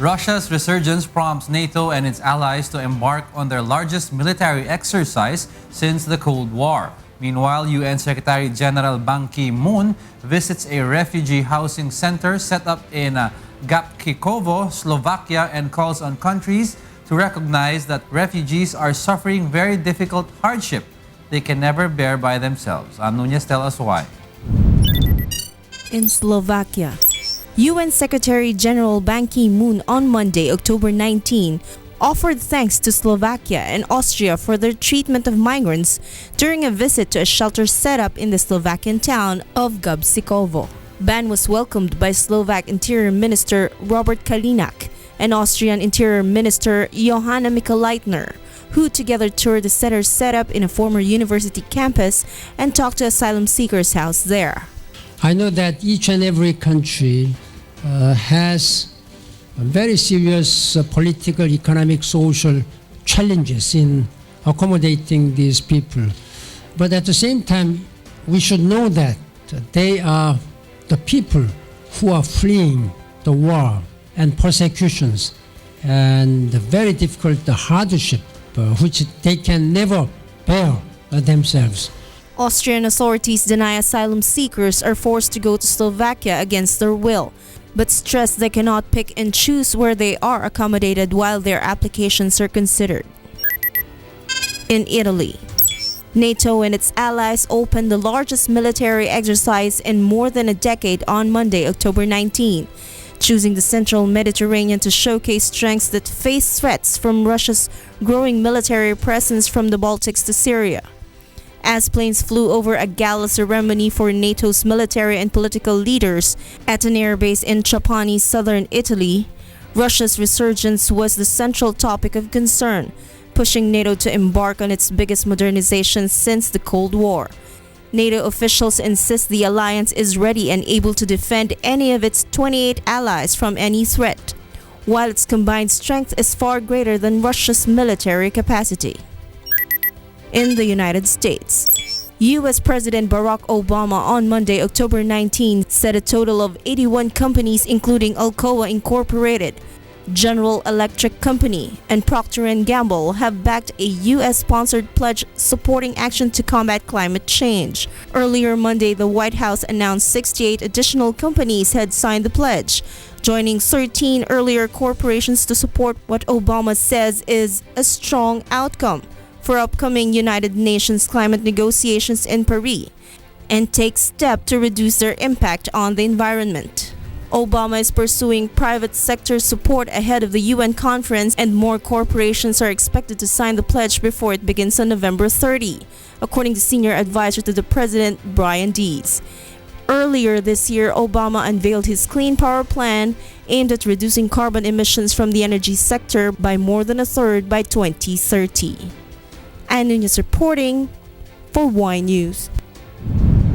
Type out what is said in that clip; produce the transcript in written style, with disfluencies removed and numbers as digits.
Russia's resurgence prompts NATO and its allies to embark on their largest military exercise since the Cold War. Meanwhile, UN Secretary General Ban Ki-moon visits a refugee housing center set up in Gabcikovo, Slovakia, and calls on countries to recognize that refugees are suffering very difficult hardship they can never bear by themselves. Nunez tells us why. In Slovakia, UN Secretary General Ban Ki-moon on Monday, October 19, offered thanks to Slovakia and Austria for their treatment of migrants during a visit to a shelter set up in the Slovakian town of Gabcikovo. Ban was welcomed by Slovak Interior Minister Robert Kalinak and Austrian Interior Minister Johanna Mikl-Leitner, who together toured the center set up in a former university campus and talked to asylum seekers housed there. I know that each and every country has very serious political, economic, social challenges in accommodating these people. But at the same time, we should know that they are the people who are fleeing the war and persecutions and the very difficult hardship which they can never bear themselves. Austrian authorities deny asylum seekers are forced to go to Slovakia against their will, but stress they cannot pick and choose where they are accommodated while their applications are considered. In Italy, NATO and its allies opened the largest military exercise in more than a decade on Monday, October 19, choosing the central Mediterranean to showcase strengths that face threats from Russia's growing military presence from the Baltics to Syria. As planes flew over a gala ceremony for NATO's military and political leaders at an airbase in Trapani, southern Italy, Russia's resurgence was the central topic of concern, pushing NATO to embark on its biggest modernization since the Cold War. NATO officials insist the alliance is ready and able to defend any of its 28 allies from any threat, while its combined strength is far greater than Russia's military capacity. In the United States, U.S. President Barack Obama on Monday, October 19, said a total of 81 companies including Alcoa Incorporated, General Electric Company, and Procter & Gamble have backed a U.S.-sponsored pledge supporting action to combat climate change. Earlier Monday, the White House announced 68 additional companies had signed the pledge, joining 13 earlier corporations to support what Obama says is a strong outcome for upcoming United Nations climate negotiations in Paris, and take steps to reduce their impact on the environment. Obama is pursuing private sector support ahead of the UN conference, and more corporations are expected to sign the pledge before it begins on November 30, according to senior advisor to the president, Brian Dees. Earlier this year, Obama unveiled his Clean Power Plan aimed at reducing carbon emissions from the energy sector by more than a third by 2030. And Nunez reporting for Y News.